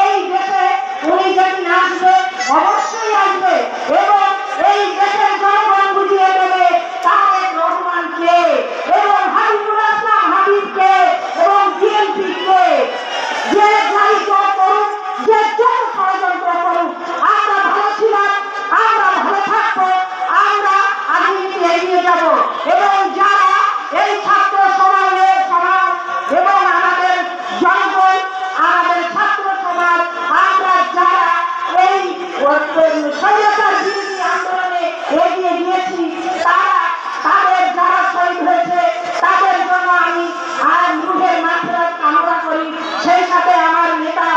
এই দেশে উনি যেদিন আসবে অবশ্যই আসবে এবং এই দেশের জনগণ বুঝিয়ে দেবে তারেক রহমানকে এবং হাবিবুল আসলাম হাবিবকে এবং বিএনপিকে যে যাই করুক, যে যত ষড়যন্ত্র করুক, আমরা ভালো ছিলাম, আমরা ভালো থাকবো, আমরা আগামীতে এগিয়ে যাব এবং যারা এই ছাত্র সমাজের সমাজ এবং আমাদের জনগণ, আমাদের ছাত্র সমাজ, আমরা যারা এই স্বাধীনতার বিরোধী আন্দোলনে এগিয়ে গিয়েছি, তাদের যারা শহীদ হয়েছে তাদের জন্য আমি আর রুহের মাত্রা কামনা করি। সেই সাথে আমার নেতা